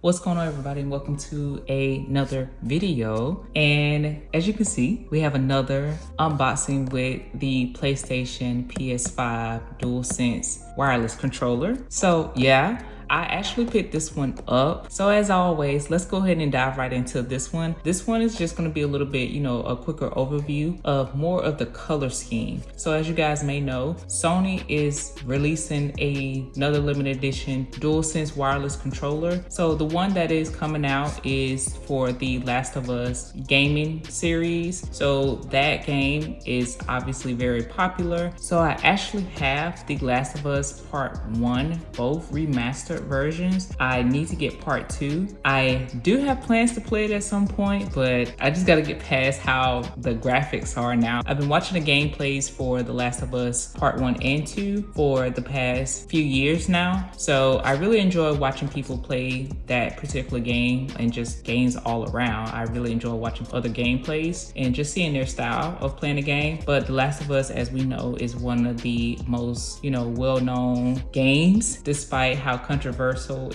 What's going on, everybody, and welcome to another video. And as you can see, we have another unboxing with the PlayStation PS5 DualSense wireless controller. So yeah, I actually picked this one up. So as always, let's go ahead and dive right into this one. This one is just going to be a little bit, a quicker overview of more of the color scheme. So as you guys may know, Sony is releasing another limited edition DualSense wireless controller. So the one that is coming out is for the Last of Us gaming series. So that game is obviously very popular. So I actually have the Last of Us Part 1, both remastered versions. I need to get Part 2. I do have plans to play it at some point, but I just got to get past how the graphics are now. I've been watching the gameplays for The Last of Us Part 1 and 2 for the past few years now. So I really enjoy watching people play that particular game and just games all around. I really enjoy watching other gameplays and just seeing their style of playing the game. But The Last of Us, as we know, is one of the most, well-known games, despite how controversial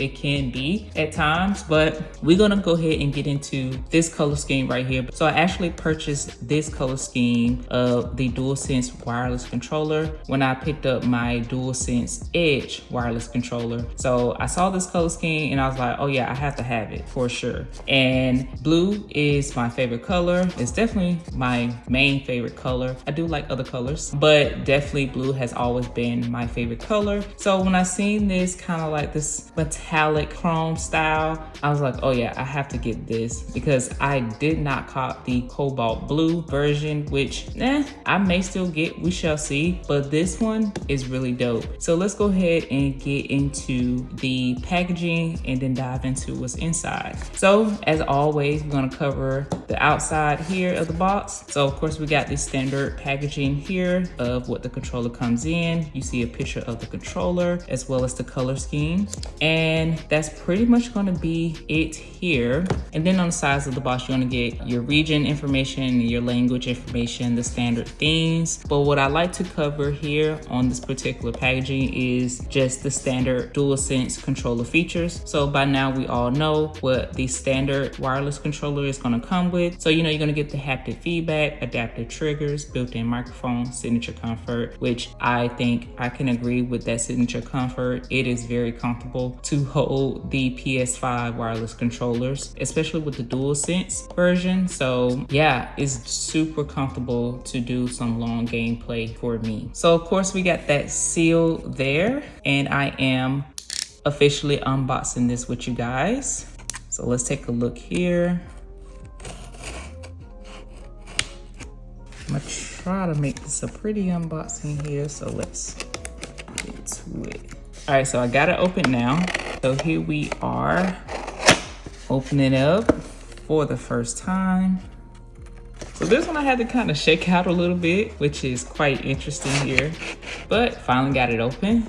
it can be at times. But we're gonna go ahead and get into this color scheme right here. So I actually purchased this color scheme of the DualSense wireless controller when I picked up my DualSense Edge wireless controller. So I saw this color scheme and I was like, oh yeah, I have to have it for sure. And blue is my favorite color. It's definitely my main favorite color. I do like other colors, but definitely blue has always been my favorite color. So when I seen this kind of like this metallic chrome style, I was like, oh yeah, I have to get this because I did not cop the cobalt blue version, which I may still get, we shall see, but this one is really dope. So let's go ahead and get into the packaging and then dive into what's inside. So as always, we're gonna cover the outside here of the box. So of course we got the standard packaging here of what the controller comes in. You see a picture of the controller as well as the color scheme. And that's pretty much gonna be it here. And then on the sides of the box, you're gonna get your region information, your language information, the standard themes. But what I like to cover here on this particular packaging is just the standard DualSense controller features. So by now we all know what the standard wireless controller is gonna come with. So you're gonna get the haptic feedback, adaptive triggers, built-in microphone, signature comfort, which I think I can agree with that signature comfort. It is very comfortable to hold the PS5 wireless controllers, especially with the DualSense version. So yeah, it's super comfortable to do some long gameplay for me. So of course we got that seal there, and I am officially unboxing this with you guys. So let's take a look here. I'm gonna try to make this a pretty unboxing here, so let's get to it. All right, so I got it open now. So here we are, opening it up for the first time. So this one I had to kind of shake out a little bit, which is quite interesting here, but finally got it open.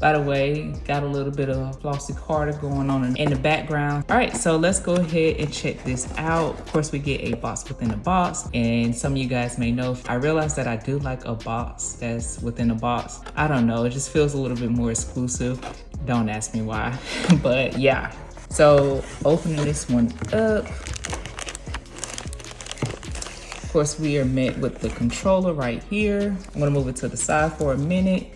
By the way, got a little bit of Flossy Carter going on in the background. All right, so let's go ahead and check this out. Of course, we get a box within a box, and some of you guys may know, I realized that I do like a box that's within a box. I don't know, it just feels a little bit more exclusive. Don't ask me why, but yeah. So opening this one up, of course, we are met with the controller right here. I'm gonna move it to the side for a minute.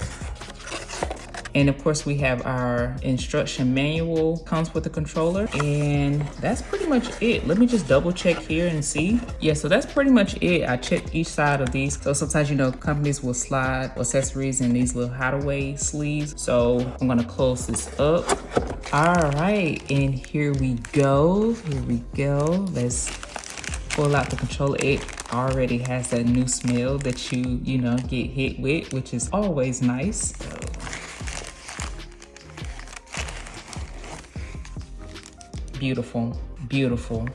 And of course we have our instruction manual comes with the controller, and that's pretty much it. Let me just double check here and see. Yeah, so that's pretty much it. I checked each side of these. So sometimes, companies will slide accessories in these little hideaway sleeves. So I'm gonna close this up. All right, and here we go. Here we go. Let's pull out the controller. It already has that new smell that you get hit with, which is always nice. So, beautiful, beautiful.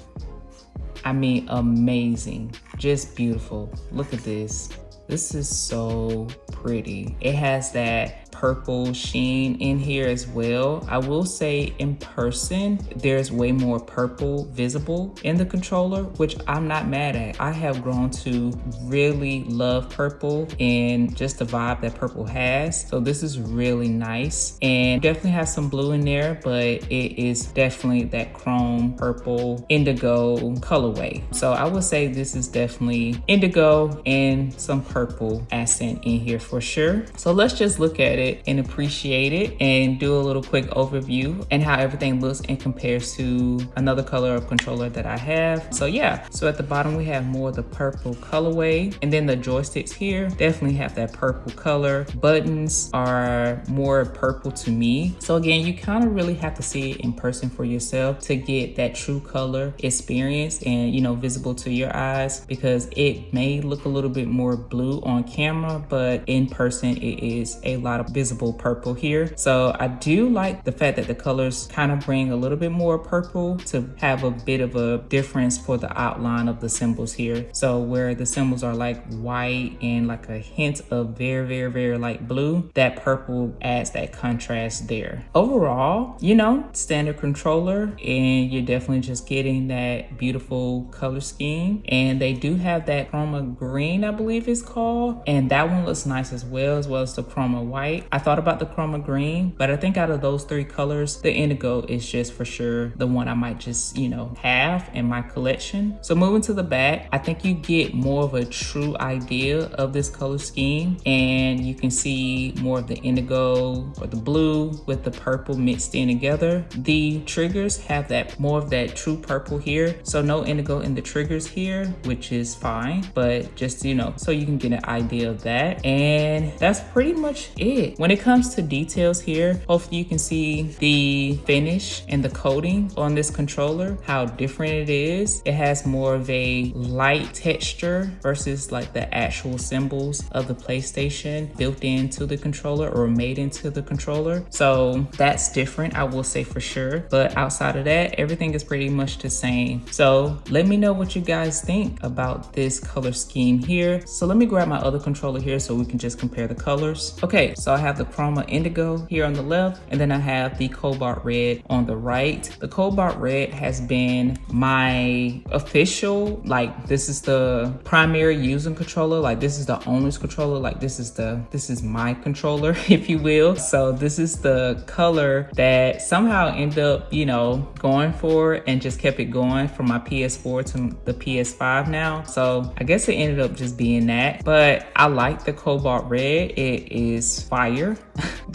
I mean, amazing, just beautiful. Look at this. This is so pretty. It has that purple sheen in here as well. I will say in person, there's way more purple visible in the controller, which I'm not mad at. I have grown to really love purple and just the vibe that purple has. So this is really nice, and definitely has some blue in there, but it is definitely that chrome purple indigo colorway. So I would say this is definitely indigo and some purple accent in here for sure. So let's just look at it and appreciate it and do a little quick overview and how everything looks and compares to another color of controller that I have. So yeah, so at the bottom we have more of the purple colorway, and then the joysticks here definitely have that purple color. Buttons are more purple to me. So again, you kind of really have to see it in person for yourself to get that true color experience and, you know, visible to your eyes, because it may look a little bit more blue on camera, but in person it is a lot of visible purple here. So I do like the fact that the colors kind of bring a little bit more purple to have a bit of a difference for the outline of the symbols here. So where the symbols are like white and like a hint of very light blue, that purple adds that contrast there. Overall, you know, standard controller, and you're definitely just getting that beautiful color scheme. And they do have that chroma green, I believe it's called, and that one looks nice as well as the chroma white. I thought about the chroma green, but I think out of those three colors, the indigo is just for sure the one I might just, you know, have in my collection. So moving to the back, I think you get more of a true idea of this color scheme, and you can see more of the indigo or the blue with the purple mixed in together. The triggers have that more of that true purple here, so no indigo in the triggers here, which is fine, but just, you know, so you can get an idea of that. And that's pretty much it. When it comes to details here, hopefully you can see the finish and the coating on this controller, how different it is. It has more of a light texture versus like the actual symbols of the PlayStation built into the controller or made into the controller. So that's different, I will say for sure. But outside of that, everything is pretty much the same. So let me know what you guys think about this color scheme here. So let me grab my other controller here so we can just compare the colors. Okay, so I have the chroma indigo here on the left, and then I have the cobalt red on the right. The cobalt red has been my official, like this is the primary using controller, like this is the owner's controller, like this is my controller, if you will. So this is the color that somehow ended up, you know, going for and just kept it going from my PS4 to the PS5 now. So I guess it ended up just being that, but I like the cobalt red. It is fire.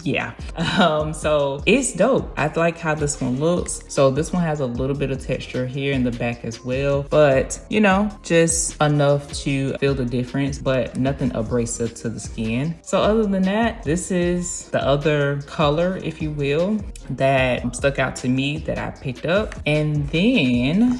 Yeah. So it's dope. I like how this one looks. So this one has a little bit of texture here in the back as well, but you know, just enough to feel the difference, but nothing abrasive to the skin. So other than that, this is the other color, if you will, that stuck out to me that I picked up. And then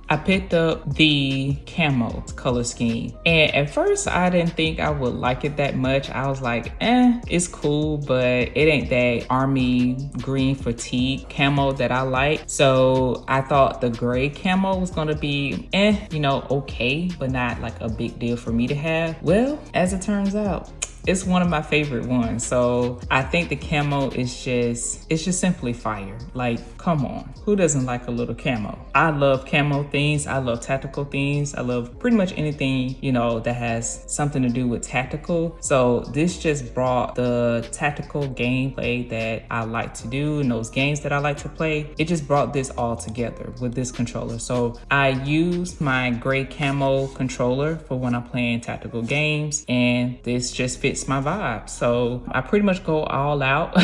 I picked up the camo color scheme, and at first I didn't think I would like it that much. I was like, it's cool, but it ain't that army green fatigue camo that I like. So I thought the gray camo was gonna be you know, okay, but not like a big deal for me to have. Well, as it turns out, it's one of my favorite ones. So I think the camo is just, it's just simply fire. Like, come on, who doesn't like a little camo? I love camo things. I love tactical things. I love pretty much anything, you know, that has something to do with tactical. So this just brought the tactical gameplay that I like to do and those games that I like to play. It just brought this all together with this controller. So I used my gray camo controller for when I'm playing tactical games, and this just fits my vibe. So I pretty much go all out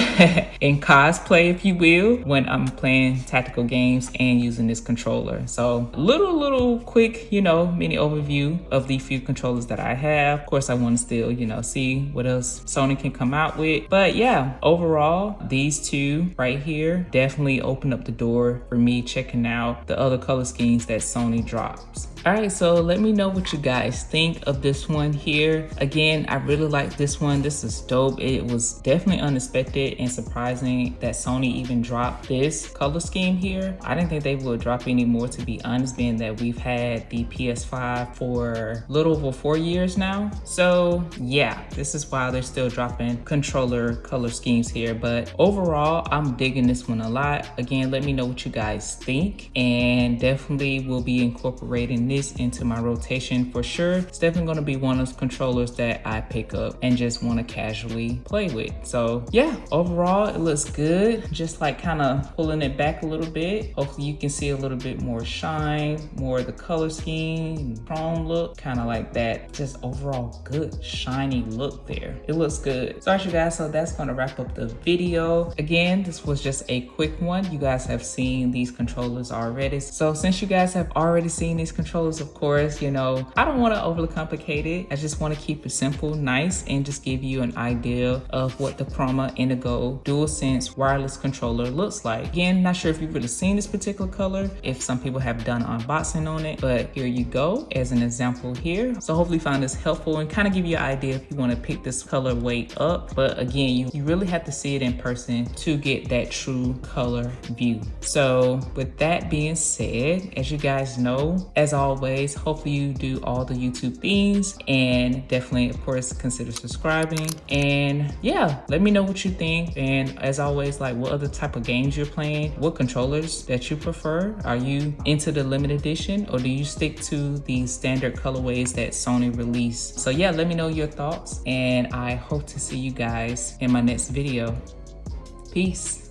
in cosplay, if you will, when I'm playing tactical games and using this controller. So little quick, you know, mini overview of the few controllers that I have. Of course, I want to still, you know, see what else Sony can come out with. But yeah, overall, these two right here definitely opened up the door for me checking out the other color schemes that Sony drops. All right, so let me know what you guys think of this one here. Again, I really like this one. This is dope. It was definitely unexpected and surprising that Sony even dropped this color scheme here. I didn't think they would drop any more, to be honest, being that we've had the PS5 for a little over 4 years now. So yeah, this is why they're still dropping controller color schemes here. But overall, I'm digging this one a lot. Again, let me know what you guys think, and definitely will be incorporating this into my rotation for sure. It's definitely going to be one of those controllers that I pick up and just want to casually play with. So yeah, overall it looks good. Just like kind of pulling it back a little bit. Hopefully you can see a little bit more shine, more of the color scheme, chrome look, kind of like that. Just overall good shiny look there. It looks good. So alright you guys, so that's going to wrap up the video. Again, this was just a quick one. You guys have seen these controllers already. So since you guys have already seen these controllers, of course, you know, I don't want to overly complicate it. I just want to keep it simple, nice, and just give you an idea of what the Chroma Indigo DualSense wireless controller looks like. Again, not sure if you've really seen this particular color, if some people have done unboxing on it, but here you go as an example here. So hopefully you find this helpful and kind of give you an idea if you want to pick this color weight up. But again, you really have to see it in person to get that true color view. So with that being said, as you guys know, as always, hopefully you do all the YouTube things, and definitely of course consider subscribing. And yeah, let me know what you think, and as always, like what other type of games you're playing, what controllers that you prefer. Are you into the limited edition, or do you stick to the standard colorways that Sony released? So yeah, let me know your thoughts, and I hope to see you guys in my next video. Peace.